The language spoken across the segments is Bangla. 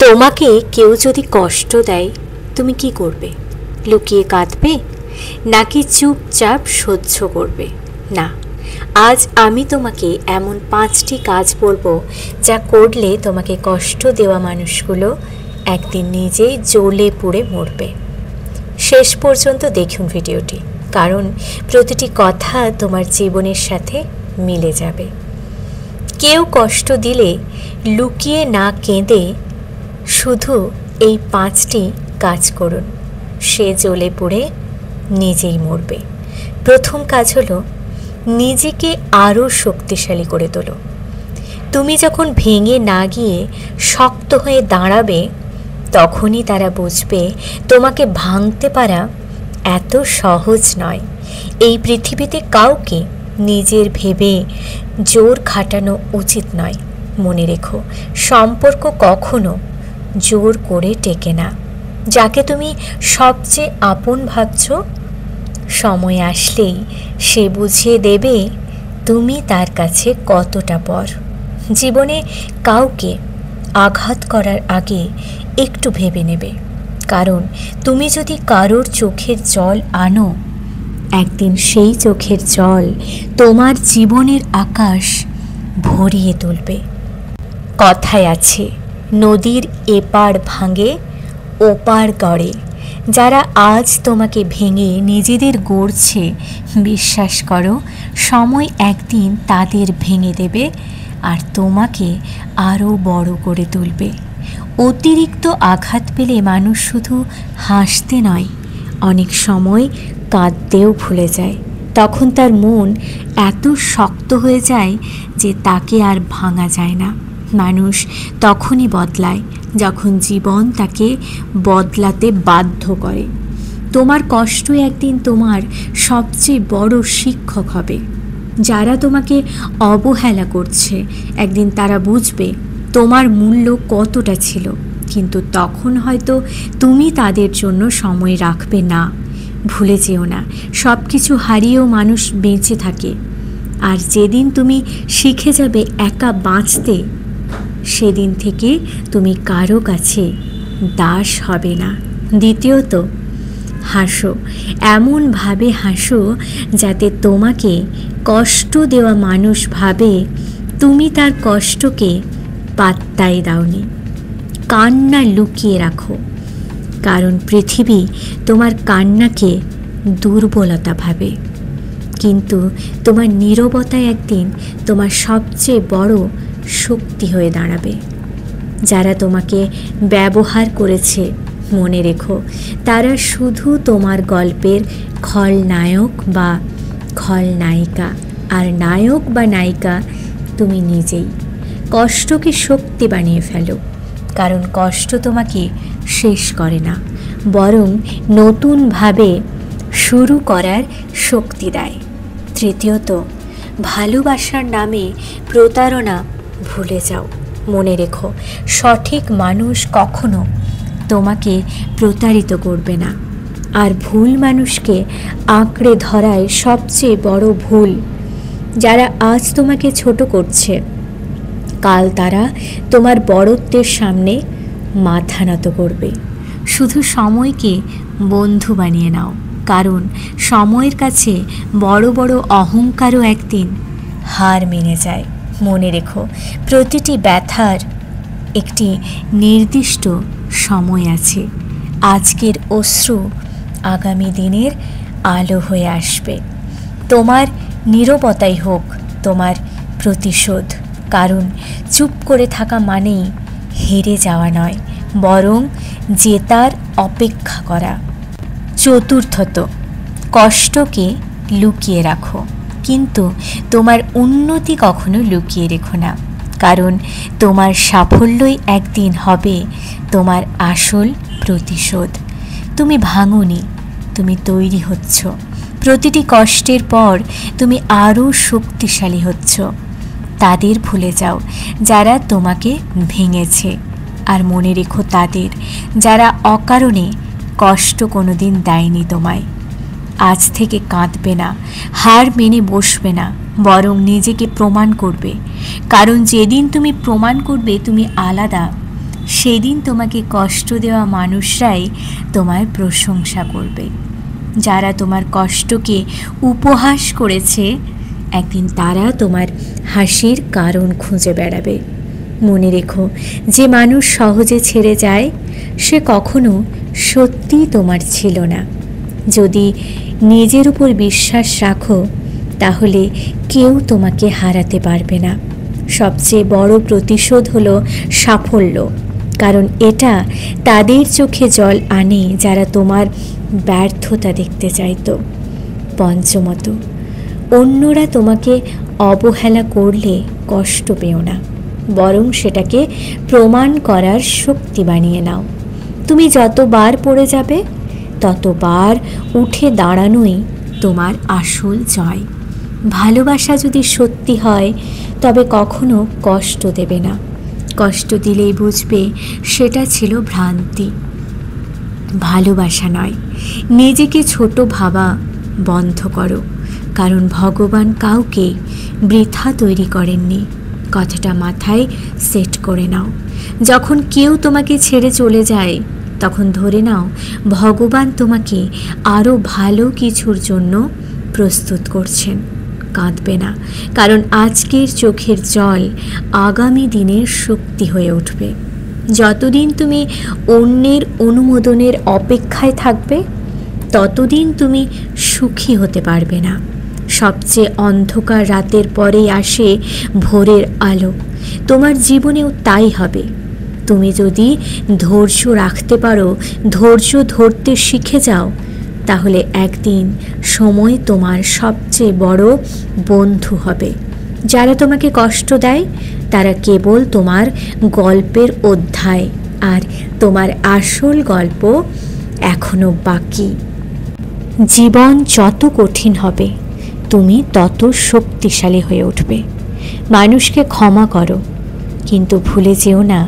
তোমাকে কেউ যদি কষ্ট দেয় তুমি কি করবে? লুকিয়ে কাঁদবে নাকি চুপচাপ সহ্য করবে? না, আজ আমি তোমাকে এমন 5টি কাজ বলবো যা করলে তোমাকে কষ্ট দেওয়া মানুষগুলো একদিন নিজেই জ্বলে পুড়ে মরবে। শেষ পর্যন্ত দেখুন ভিডিওটি, কারণ প্রতিটি কথা তোমার জীবনের সাথে মিলে যাবে। কেউ কষ্ট দিলে লুকিয়ে না কেঁদে শুধু এই 5টি কাজ করুন, সে জ্বলে পুড়ে নিজেই মরবে। প্রথম কাজ হলো নিজেকে আরও শক্তিশালী করে তোলো। তুমি যখন ভেঙে না গিয়ে শক্ত হয়ে দাঁড়াবে তখনই তারা বুঝবে তোমাকে ভাঙতে পারা এত সহজ নয়। এই পৃথিবীতে কাউকে নিজের ভেবে জোর খাটানো উচিত নয়। মনে রেখো, সম্পর্ক কখনো জোর করে টেকে না। যাকে তুমি সবচেয়ে আপন ভাবছ, সময় আসলেই সে বুঝিয়ে দেবে তুমি তার কাছে কতটা পর। জীবনে কাউকে আঘাত করার আগে একটু ভেবে নেবে, কারণ তুমি যদি কারোর চোখের জল আনো, একদিন সেই চোখের জল তোমার জীবনের আকাশ ভরিয়ে তুলবে। কথায় আছে, নদীর এপার ভাঙে ওপার গড়ে। যারা আজ তোমাকে ভেঙে নিজেদের গড়ছে, বিশ্বাস করো সময় একদিন তাদের ভেঙে দেবে আর তোমাকে আরও বড় করে তুলবে। অতিরিক্ত আঘাত পেলে মানুষ শুধু হাসতে নয়, অনেক সময় কাঁদতেও ভুলে যায়। তখন তার মন এত শক্ত হয়ে যায় যে তাকে আর ভাঙা যায় না। মানুষ তখনই বদলায় যখন জীবন তাকে বদলাতে বাধ্য করে। তোমার কষ্ট একদিন তোমার সবচেয়ে বড় শিক্ষক হবে। যারা তোমাকে অবহেলা করছে, একদিন তারা বুঝবে তোমার মূল্য কতটা ছিল, কিন্তু তখন হয়তো তুমি তাদের জন্য সময় রাখবে না। ভুলে যেও না, সব কিছু হারিয়েও মানুষ বেঁচে থাকে। আর যেদিন তুমি শিখে যাবে একা বাঁচতে, সেদিন থেকে তুমি কারো কাছে দাস হবে না। দ্বিতীয়ত, হাসো। এমনভাবে হাসো যাতে তোমাকে কষ্ট দেওয়া মানুষ ভাবে তুমি তার কষ্টকে পাত্তাই দাওনি। কান্না লুকিয়ে রাখো, কারণ পৃথিবী তোমার কান্নাকে দুর্বলতা ভাবে, কিন্তু তোমার নীরবতা একদিন তোমার সবচেয়ে বড় শক্তি হয়ে দাঁড়াবে। যারা তোমাকে ব্যবহার করেছে, মনে রেখো তারা শুধু তোমার গল্পের খলনায়ক বা খলনায়িকা, আর নায়ক বা নায়িকা তুমি নিজেই। কষ্টকে শক্তি বানিয়ে ফেলো, কারণ কষ্ট তোমাকে শেষ করে না, বরং নতুনভাবে শুরু করার শক্তি দেয়। তৃতীয়ত, ভালোবাসার নামে প্রতারণা ভুলে যাও। মনে রেখো, সঠিক মানুষ কখনো তোমাকে প্রতারিত করবে না, আর ভুল মানুষকে আঁকড়ে ধরায় সবচেয়ে বড় ভুল। যারা আজ তোমাকে ছোট করছে, কাল তারা তোমার বড়ত্বের সামনে মাথা নত করবে। শুধু সময়কে বন্ধু বানিয়ে নাও, কারণ সময়ের কাছে বড় বড় অহংকারও একদিন হার মেনে যায়। মনে রেখো, প্রতিটি ব্যথার একটি নির্দিষ্ট সময় আছে। আজকের অশ্রু আগামী দিনের আলো হয়ে আসবে। তোমার নীরবতাই হোক তোমার প্রতিশোধ, কারণ চুপ করে থাকা মানেই হেরে যাওয়া নয়, বরং জেতার অপেক্ষা করা। চতুর্থত, কষ্টকে লুকিয়ে রাখো, কিন্তু তোমার উন্নতি কখনো লুকিয়ে রেখো না, কারণ তোমার সাফল্যই একদিন হবে তোমার আসল প্রতিশোধ। তুমি ভাঙোনি, তুমি তৈরি হচ্ছ। প্রতিটি কষ্টের পর তুমি আরও শক্তিশালী হচ্ছ। তাদের ভুলে যাও যারা তোমাকে ভেঙেছে, আর মনে রেখো তাদের যারা অকারণে কষ্ট কোনোদিন দেয়নি তোমায়। আজ থেকে কাঁদবে না, হার মেনে বসবে না, বরং নিজেকে প্রমাণ করবে, কারণ যেদিন তুমি প্রমাণ করবে তুমি আলাদা, সেদিন তোমাকে কষ্ট দেওয়া মানুষরাই তোমার প্রশংসা করবে। যারা তোমার কষ্টকে উপহাস করেছে, একদিন তারা তোমার হাসির কারণ খুঁজে বেড়াবে। মনে রেখো, যে মানুষ সহজে ছেড়ে যায় সে কখনো সত্যি তোমার ছিল না। যদি নিজের উপর বিশ্বাস রাখো তাহলে কেউ তোমাকে হারাতে পারবে না। সবচেয়ে বড় প্রতিশোধ হলো সাফল্য, কারণ এটা তাদের চোখে জল আনে যারা তোমার ব্যর্থতা দেখতে চাইতো। পঞ্চমত, অন্যরা তোমাকে অবহেলা করলে কষ্ট পেও না, বরং সেটাকে প্রমাণ করার শক্তি বানিয়ে নাও। তুমি যতবার পড়ে যাবে ততবার উঠে দাঁড়ানোই তোমার আসল জয়। ভালোবাসা যদি সত্যি হয় তবে কখনো কষ্ট দেবে না। কষ্ট দিলেই বুঝবে সেটা ছিল ভ্রান্তি, ভালোবাসা নয়। নিজেকে ছোট ভাবা বন্ধ করো, কারণ ভগবান কাউকে বৃথা তৈরি করেননি। কথাটা মাথায় সেট করে নাও। যখন কেউ তোমাকে ছেড়ে চলে যায় তখন ধরে নাও ভগবান তোমাকে আরও ভালো কিছুর জন্য প্রস্তুত করছেন। কাঁদবে না, কারণ আজকের চোখের জল আগামী দিনের শক্তি হয়ে উঠবে। যতদিন তুমি অন্যের অনুমোদনের অপেক্ষায় থাকবে ততদিন তুমি সুখী হতে পারবে না। সবচেয়ে অন্ধকার রাতের পরেই আসে ভোরের আলো। তোমার জীবনেও তাই হবে। তুমি যদি ধৈর্য রাখতে পারো, ধৈর্য ধরতে শিখে যাও, তাহলে একদিন সময় তোমার সবচেয়ে বড় বন্ধু হবে। যারা তোমাকে কষ্ট দেয় তারা কেবল তোমার গল্পের অধ্যায়, আর তোমার আসল গল্প এখনো বাকি। জীবন যত কঠিন হবে তুমি তত শক্তিশালী হয়ে উঠবে। মানুষকে ক্ষমা করো, কিন্তু ভুলে যেও না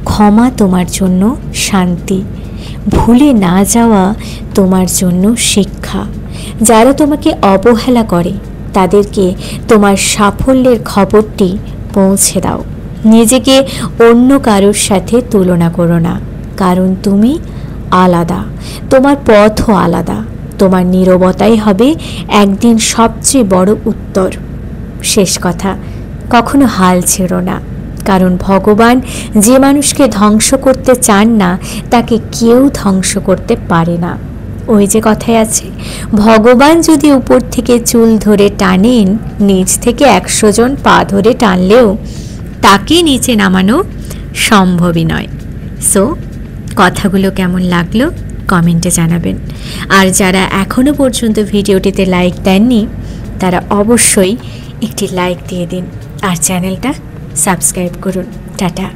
ক্ষমা তোমার জন্য শান্তি, ভুলে না যাওয়া তোমার জন্য শিক্ষা। যারা তোমাকে অবহেলা করে তাদেরকে তোমার সাফল্যের খবরটি পৌঁছে দাও। নিজেকে অন্য কারোর সাথে তুলনা করো না, কারণ তুমি আলাদা, তোমার পথও আলাদা। তোমার নীরবতাই হবে একদিন সবচেয়ে বড় উত্তর। শেষ কথা, কখনো হাল ছেড়ো না, কারণ ভগবান যে মানুষকে ধ্বংস করতে চান না তাকে কেউ ধ্বংস করতে পারে না। ওই যে কথায় আছে, ভগবান যদি উপর থেকে চুল ধরে টানেন, নিচ থেকে 100 জন পা ধরে টানলেও তাকে নিচে নামানো সম্ভবই নয়। সো কথাগুলো কেমন লাগলো কমেন্টে জানাবেন। আর যারা এখনও পর্যন্ত ভিডিওটিতে লাইক দেননি তারা অবশ্যই একটি লাইক দিয়ে দিন আর চ্যানেলটা সাবস্ক্রাইব করুন। টাটা।